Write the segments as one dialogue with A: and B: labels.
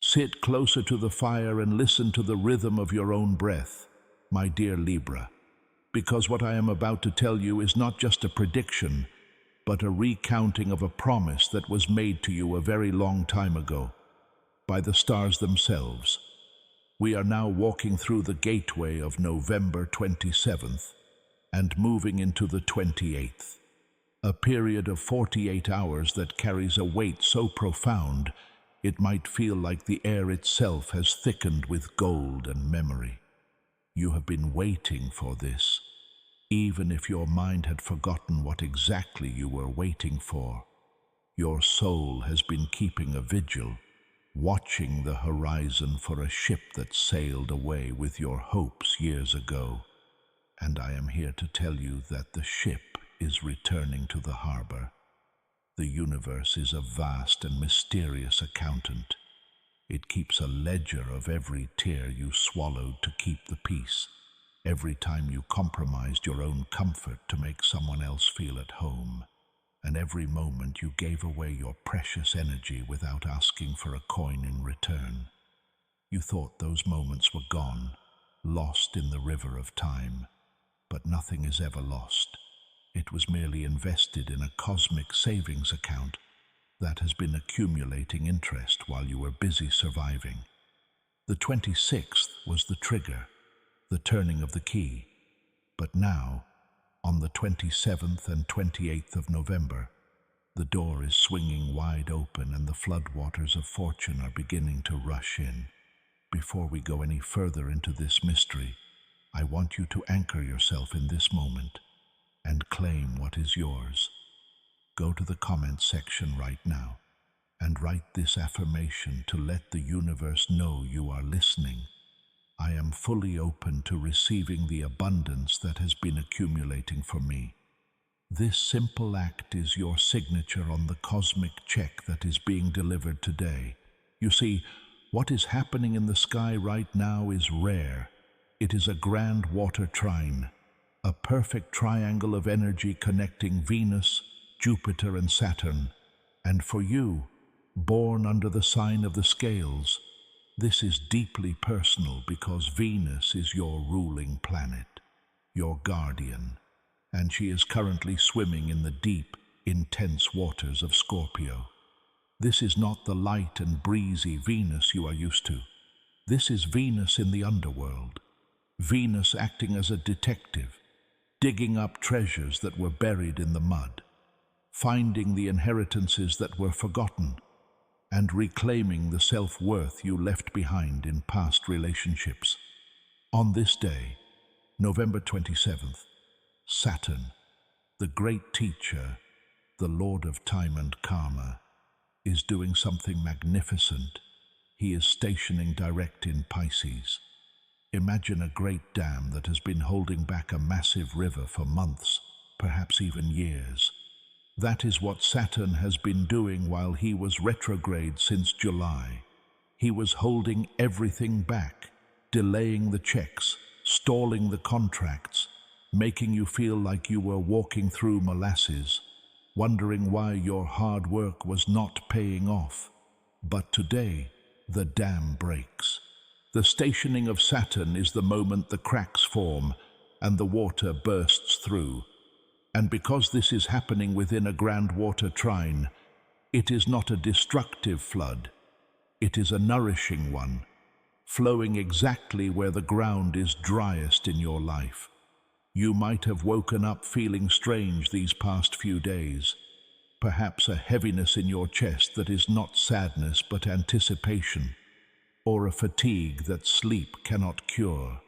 A: Sit closer to the fire and listen to the rhythm of your own breath, my dear Libra, because what I am about to tell you is not just a prediction, but a recounting of a promise that was made to you a very long time ago by the stars themselves. We are now walking through the gateway of November 27th and moving into the 28th, a period of 48 hours that carries a weight so profound it might feel like the air itself has thickened with gold and memory. You have been waiting for this, even if your mind had forgotten what exactly you were waiting for. Your soul has been keeping a vigil, watching the horizon for a ship that sailed away with your hopes years ago. And I am here to tell you that the ship is returning to the harbor. The universe is a vast and mysterious accountant. It keeps a ledger of every tear you swallowed to keep the peace, every time you compromised your own comfort to make someone else feel at home, and every moment you gave away your precious energy without asking for a coin in return. You thought those moments were gone, lost in the river of time, but nothing is ever lost. It was merely invested in a cosmic savings account that has been accumulating interest while you were busy surviving. The 26th was the trigger, the turning of the key. But now, on the 27th and 28th of November, the door is swinging wide open and the floodwaters of fortune are beginning to rush in. Before we go any further into this mystery, I want you to anchor yourself in this moment and claim what is yours. Go to the comment section right now and write this affirmation to let the universe know you are listening. I am fully open to receiving the abundance that has been accumulating for me. This simple act is your signature on the cosmic check that is being delivered today. You see, what is happening in the sky right now is rare. It is a Grand Water Trine, a perfect triangle of energy connecting Venus, Jupiter, and Saturn. And for you, born under the sign of the scales, this is deeply personal because Venus is your ruling planet, your guardian, and she is currently swimming in the deep, intense waters of Scorpio. This is not the light and breezy Venus you are used to. This is Venus in the underworld. Venus acting as a detective, digging up treasures that were buried in the mud, finding the inheritances that were forgotten, and reclaiming the self-worth you left behind in past relationships. On this day, November 27th, Saturn, the great teacher, the Lord of time and karma, is doing something magnificent. He is stationing direct in Pisces. Imagine a great dam that has been holding back a massive river for months, perhaps even years. That is what Saturn has been doing while he was retrograde since July. He was holding everything back, delaying the checks, stalling the contracts, making you feel like you were walking through molasses, wondering why your hard work was not paying off. But today, the dam breaks. The stationing of Saturn is the moment the cracks form and the water bursts through. And because this is happening within a Grand Water Trine, it is not a destructive flood. It is a nourishing one, flowing exactly where the ground is driest in your life. You might have woken up feeling strange these past few days, perhaps a heaviness in your chest that is not sadness but anticipation, or a fatigue that sleep cannot cure.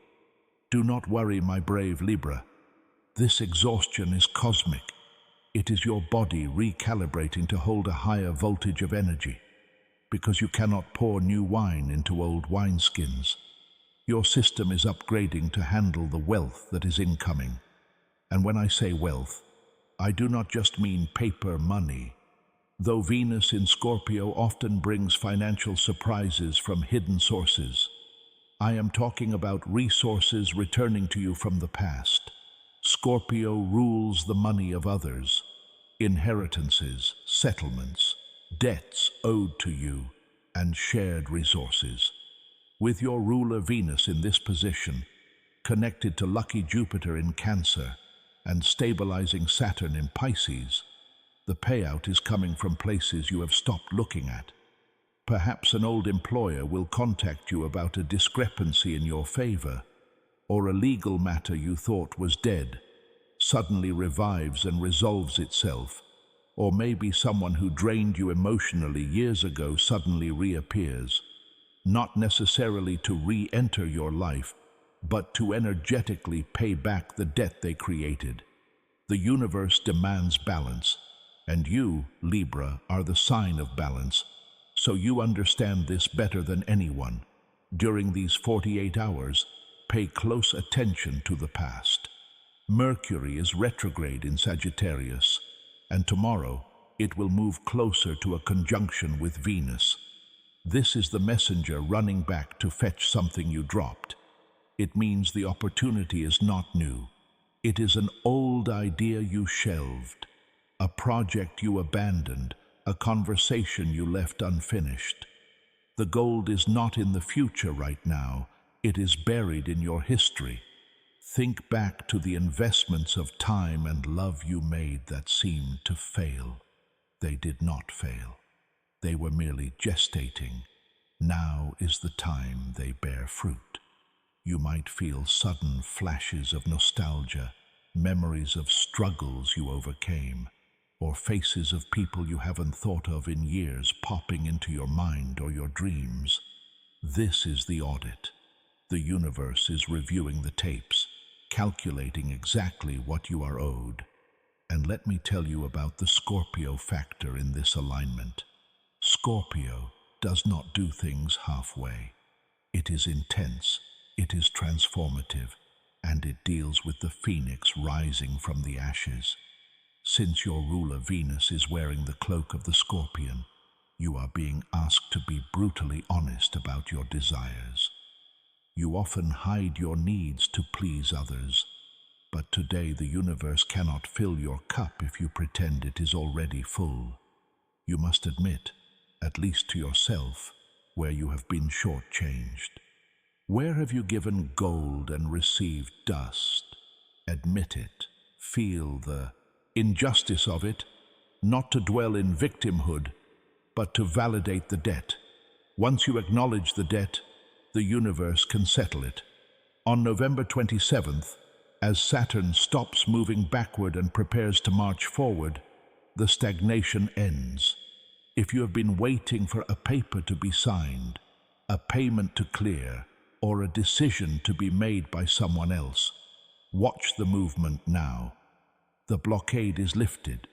A: Do not worry, my brave Libra. This exhaustion is cosmic. It is your body recalibrating to hold a higher voltage of energy, because you cannot pour new wine into old wineskins. Your system is upgrading to handle the wealth that is incoming. And when I say wealth, I do not just mean paper money. Though Venus in Scorpio often brings financial surprises from hidden sources, I am talking about resources returning to you from the past. Scorpio rules the money of others, inheritances, settlements, debts owed to you. and shared resources. With your ruler Venus in this position, connected to lucky Jupiter in Cancer and stabilizing Saturn in Pisces, the payout is coming from places you have stopped looking at. Perhaps an old employer will contact you about a discrepancy in your favor, or a legal matter you thought was dead suddenly revives and resolves itself, or maybe someone who drained you emotionally years ago suddenly reappears, not necessarily to re-enter your life, but to energetically pay back the debt they created. The universe demands balance, and you, Libra, are the sign of balance, so you understand this better than anyone. During these 48 hours, pay close attention to the past. Mercury is retrograde in Sagittarius, and tomorrow it will move closer to a conjunction with Venus. This is the messenger running back to fetch something you dropped. It means the opportunity is not new. It is an old idea you shelved, a project you abandoned, a conversation you left unfinished. The gold is not in the future right now, it is buried in your history. Think back to the investments of time and love you made that seemed to fail. They did not fail. They were merely gestating. Now is the time they bear fruit. You might feel sudden flashes of nostalgia, memories of struggles you overcame, or faces of people you haven't thought of in years popping into your mind or your dreams. This is the audit. The universe is reviewing the tapes, calculating exactly what you are owed. And let me tell you about the Scorpio factor in this alignment. Scorpio does not do things halfway. It is intense, it is transformative, and it deals with the phoenix rising from the ashes. Since your ruler Venus is wearing the cloak of the Scorpion, you are being asked to be brutally honest about your desires. You often hide your needs to please others, but today the universe cannot fill your cup if you pretend it is already full. You must admit, at least to yourself, where you have been shortchanged. Where have you given gold and received dust? Admit it. Feel the injustice of it, not to dwell in victimhood, but to validate the debt. Once you acknowledge the debt, the universe can settle it. On November 27th, as Saturn stops moving backward and prepares to march forward, the stagnation ends. If you have been waiting for a paper to be signed, a payment to clear, or a decision to be made by someone else, watch the movement now. The blockade is lifted.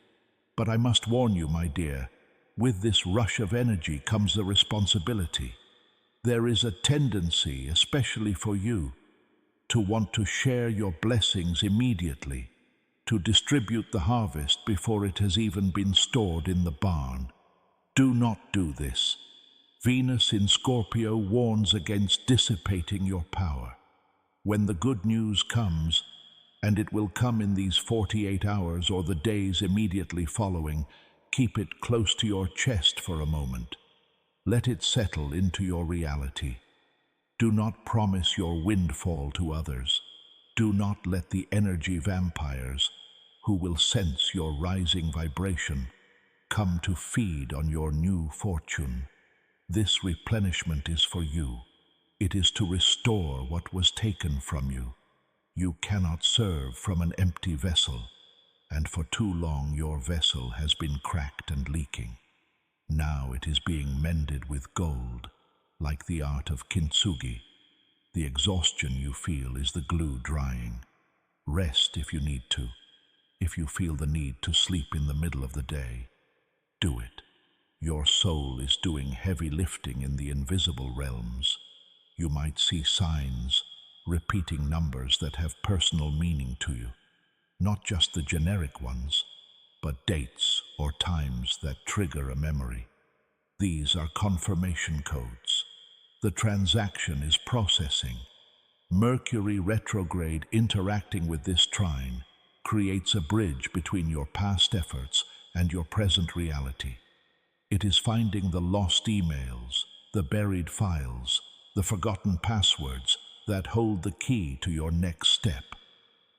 A: But I must warn you, my dear, with this rush of energy comes the responsibility. There is a tendency, especially for you, to want to share your blessings immediately, to distribute the harvest before it has even been stored in the barn. Do not do this. Venus in Scorpio warns against dissipating your power. When the good news comes, and it will come in these 48 hours or the days immediately following, keep it close to your chest for a moment. Let it settle into your reality. Do not promise your windfall to others. Do not let the energy vampires, who will sense your rising vibration, come to feed on your new fortune. This replenishment is for you. It is to restore what was taken from you. You cannot serve from an empty vessel, and for too long your vessel has been cracked and leaking. Now it is being mended with gold, like the art of kintsugi. The exhaustion you feel is the glue drying. Rest if you need to. If you feel the need to sleep in the middle of the day, do it. Your soul is doing heavy lifting in the invisible realms. You might see signs, repeating numbers that have personal meaning to you, not just the generic ones, but dates or times that trigger a memory. These are confirmation codes. The transaction is processing. Mercury retrograde interacting with this trine creates a bridge between your past efforts and your present reality. It is finding the lost emails, the buried files, the forgotten passwords that hold the key to your next step.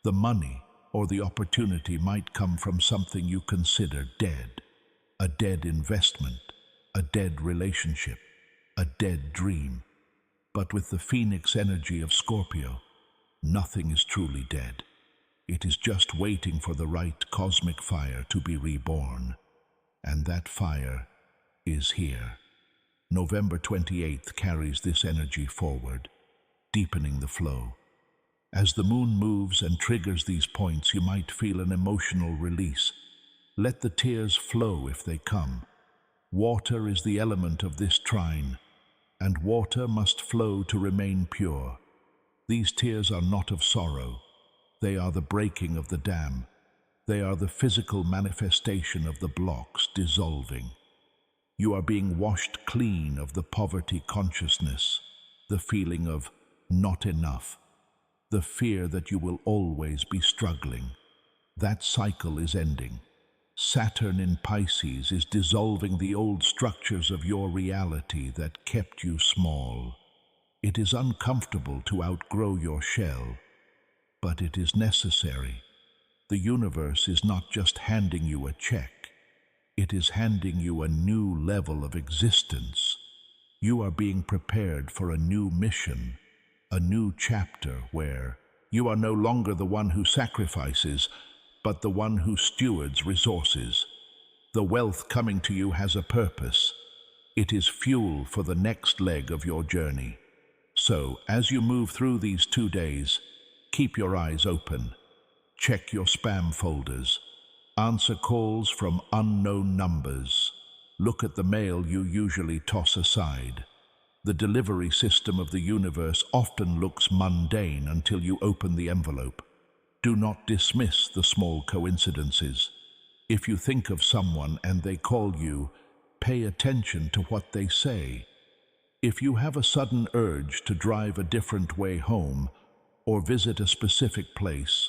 A: The money or the opportunity might come from something you consider dead. A dead investment, a dead relationship, a dead dream. But with the phoenix energy of Scorpio, nothing is truly dead. It is just waiting for the right cosmic fire to be reborn. And that fire is here. November 28th carries this energy forward, deepening the flow. As the moon moves and triggers these points, you might feel an emotional release. Let the tears flow if they come. Water is the element of this trine, and water must flow to remain pure. These tears are not of sorrow. They are the breaking of the dam. They are the physical manifestation of the blocks dissolving. You are being washed clean of the poverty consciousness, the feeling of not enough, the fear that you will always be struggling. That cycle is ending. Saturn in Pisces is dissolving the old structures of your reality that kept you small. It is uncomfortable to outgrow your shell, but it is necessary. The universe is not just handing you a check. It is handing you a new level of existence. You are being prepared for a new mission, a new chapter where you are no longer the one who sacrifices, but the one who stewards resources. The wealth coming to you has a purpose. It is fuel for the next leg of your journey. So, as you move through these 2 days, keep your eyes open. Check your spam folders. Answer calls from unknown numbers. Look at the mail you usually toss aside. The delivery system of the universe often looks mundane until you open the envelope. Do not dismiss the small coincidences. If you think of someone and they call you, pay attention to what they say. If you have a sudden urge to drive a different way home or visit a specific place,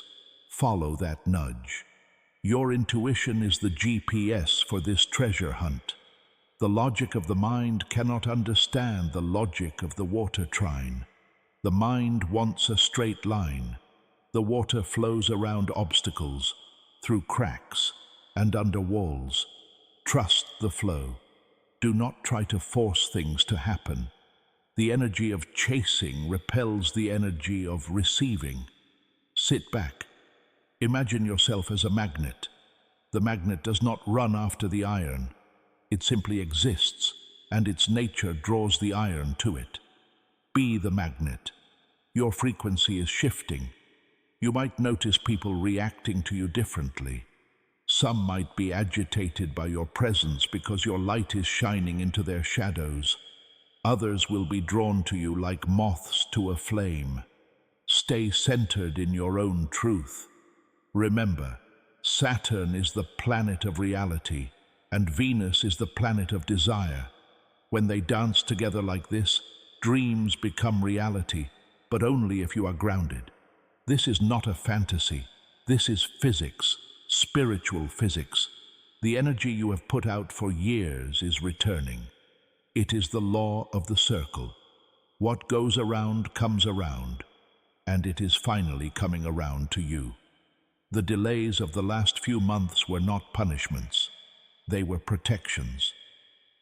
A: follow that nudge. Your intuition is the GPS for this treasure hunt. The logic of the mind cannot understand the logic of the water trine. The mind wants a straight line. The water flows around obstacles, through cracks, and under walls. Trust the flow. Do not try to force things to happen. The energy of chasing repels the energy of receiving. Sit back. Imagine yourself as a magnet. The magnet does not run after the iron. It simply exists, and its nature draws the iron to it. Be the magnet. Your frequency is shifting. You might notice people reacting to you differently. Some might be agitated by your presence because your light is shining into their shadows. Others will be drawn to you like moths to a flame. Stay centered in your own truth. Remember, Saturn is the planet of reality, and Venus is the planet of desire. When they dance together like this, dreams become reality, but only if you are grounded. This is not a fantasy. This is physics, spiritual physics. The energy you have put out for years is returning. It is the law of the circle. What goes around comes around, and it is finally coming around to you. The delays of the last few months were not punishments. They were protections.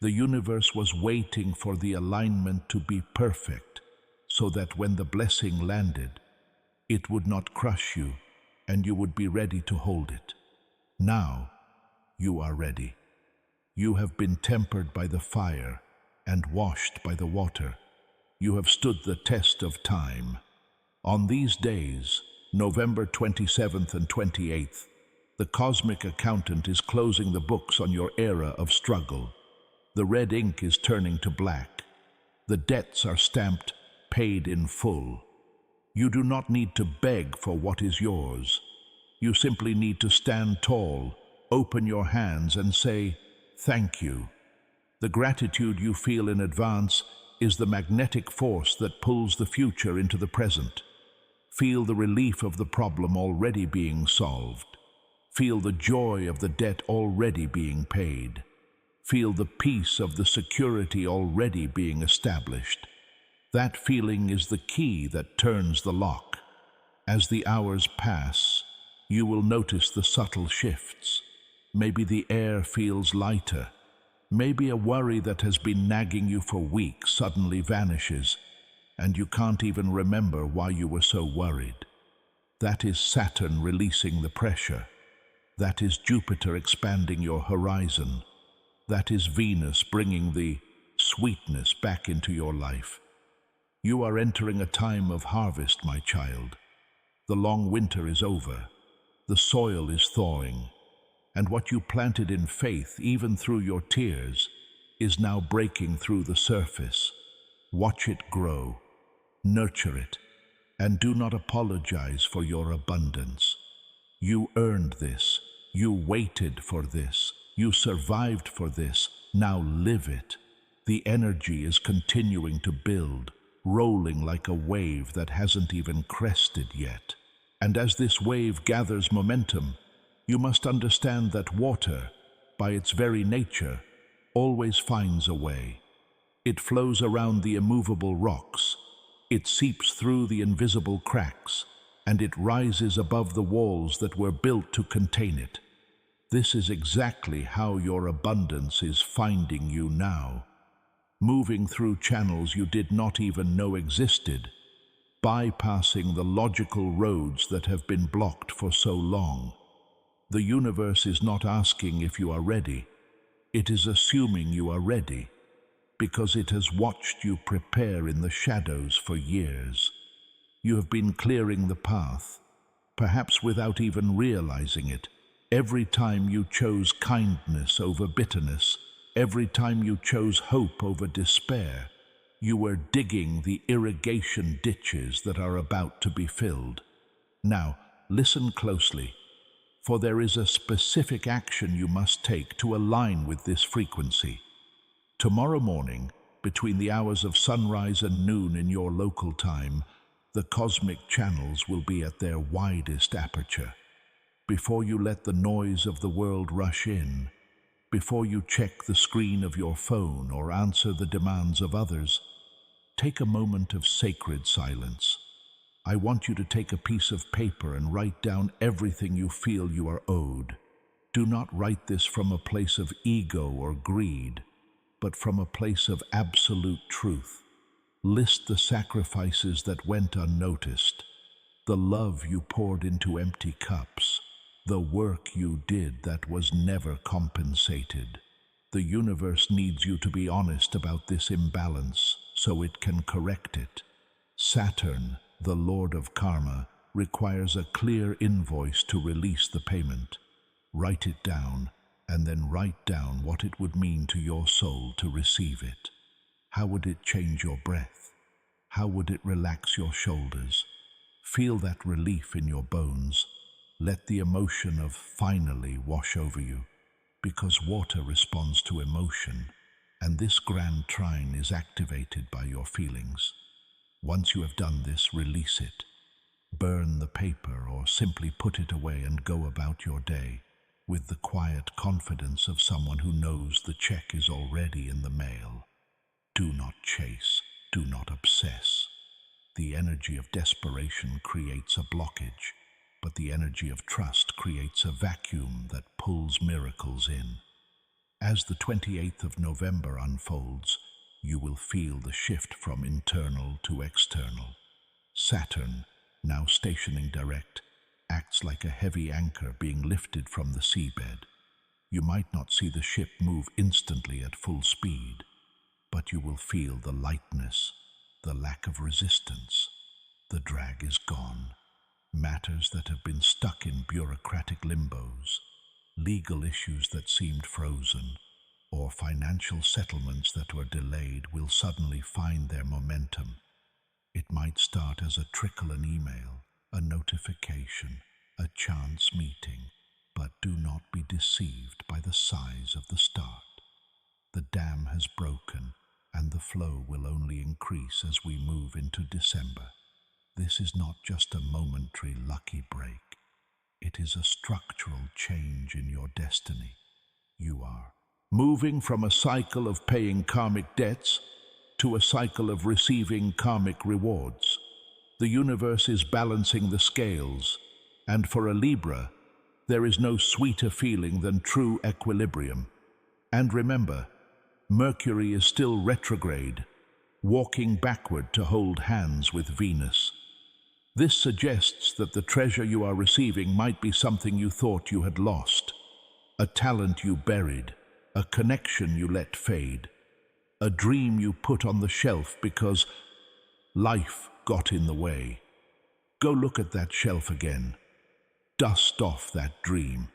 A: The universe was waiting for the alignment to be perfect, so that when the blessing landed, it would not crush you, and you would be ready to hold it. Now, you are ready. You have been tempered by the fire and washed by the water. You have stood the test of time. On these days, November 27th and 28th, the cosmic accountant is closing the books on your era of struggle. The red ink is turning to black. The debts are stamped, paid in full. You do not need to beg for what is yours. You simply need to stand tall, open your hands and say, "Thank you." The gratitude you feel in advance is the magnetic force that pulls the future into the present. Feel the relief of the problem already being solved. Feel the joy of the debt already being paid. Feel the peace of the security already being established. That feeling is the key that turns the lock. As the hours pass, you will notice the subtle shifts. Maybe the air feels lighter. Maybe a worry that has been nagging you for weeks suddenly vanishes, and you can't even remember why you were so worried. That is Saturn releasing the pressure. That is Jupiter expanding your horizon. That is Venus bringing the sweetness back into your life. You are entering a time of harvest, my child. The long winter is over. The soil is thawing. And what you planted in faith, even through your tears, is now breaking through the surface. Watch it grow. Nurture it. And do not apologize for your abundance. You earned this. You waited for this. You survived for this. Now live it. The energy is continuing to build, rolling like a wave that hasn't even crested yet. And as this wave gathers momentum, you must understand that water, by its very nature, always finds a way. It flows around the immovable rocks. It seeps through the invisible cracks, and it rises above the walls that were built to contain it. This is exactly how your abundance is finding you now, moving through channels you did not even know existed, bypassing the logical roads that have been blocked for so long. The universe is not asking if you are ready. It is assuming you are ready, because it has watched you prepare in the shadows for years. You have been clearing the path, perhaps without even realizing it. Every time you chose kindness over bitterness, every time you chose hope over despair, you were digging the irrigation ditches that are about to be filled. Now, listen closely, for there is a specific action you must take to align with this frequency. Tomorrow morning, between the hours of sunrise and noon in your local time, the cosmic channels will be at their widest aperture. Before you let the noise of the world rush in, before you check the screen of your phone or answer the demands of others, take a moment of sacred silence. I want you to take a piece of paper and write down everything you feel you are owed. Do not write this from a place of ego or greed, but from a place of absolute truth. List the sacrifices that went unnoticed, the love you poured into empty cups, the work you did that was never compensated. The universe needs you to be honest about this imbalance so it can correct it. Saturn, the Lord of Karma, requires a clear invoice to release the payment. Write it down, and then write down what it would mean to your soul to receive it. How would it change your breath? How would it relax your shoulders? Feel that relief in your bones. Let the emotion of finally wash over you, because water responds to emotion, and this Grand Trine is activated by your feelings. Once you have done this, release it. Burn the paper or simply put it away and go about your day with the quiet confidence of someone who knows the check is already in the mail. Do not chase, do not obsess. The energy of desperation creates a blockage, but the energy of trust creates a vacuum that pulls miracles in. As the 28th of November unfolds, you will feel the shift from internal to external. Saturn, now stationing direct, acts like a heavy anchor being lifted from the seabed. You might not see the ship move instantly at full speed, but you will feel the lightness, the lack of resistance. The drag is gone. Matters that have been stuck in bureaucratic limbos, legal issues that seemed frozen, or financial settlements that were delayed will suddenly find their momentum. It might start as a trickle, an email, a notification, a chance meeting, but do not be deceived by the size of the start. The dam has broken, and the flow will only increase as we move into December. This is not just a momentary lucky break. It is a structural change in your destiny. You are moving from a cycle of paying karmic debts to a cycle of receiving karmic rewards. The universe is balancing the scales, and for a Libra, there is no sweeter feeling than true equilibrium. And remember, Mercury is still retrograde, walking backward to hold hands with Venus. This suggests that the treasure you are receiving might be something you thought you had lost, a talent you buried, a connection you let fade, a dream you put on the shelf because life got in the way. Go look at that shelf again. Dust off that dream.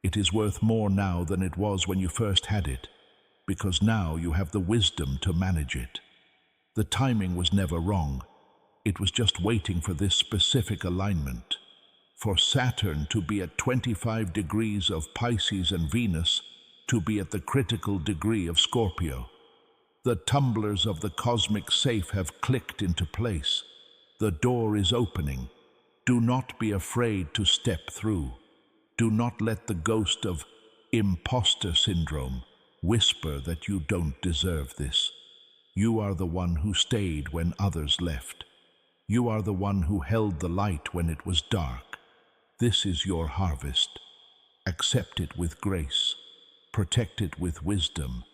A: It is worth more now than it was when you first had it, because now you have the wisdom to manage it. The timing was never wrong. It was just waiting for this specific alignment. For Saturn to be at 25 degrees of Pisces and Venus to be at the critical degree of Scorpio. The tumblers of the cosmic safe have clicked into place. The door is opening. Do not be afraid to step through. Do not let the ghost of imposter syndrome whisper that you don't deserve this. You are the one who stayed when others left. You are the one who held the light when it was dark. This is your harvest. Accept it with grace. Protect it with wisdom,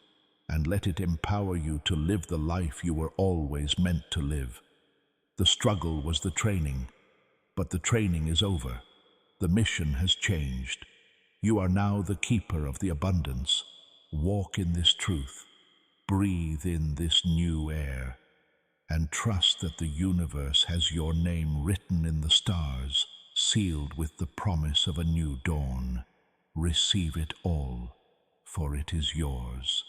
A: and let it empower you to live the life you were always meant to live. The struggle was the training, but the training is over. The mission has changed. You are now the keeper of the abundance. Walk in this truth. Breathe in this new air, and trust that the universe has your name written in the stars, sealed with the promise of a new dawn. Receive it all, for it is yours.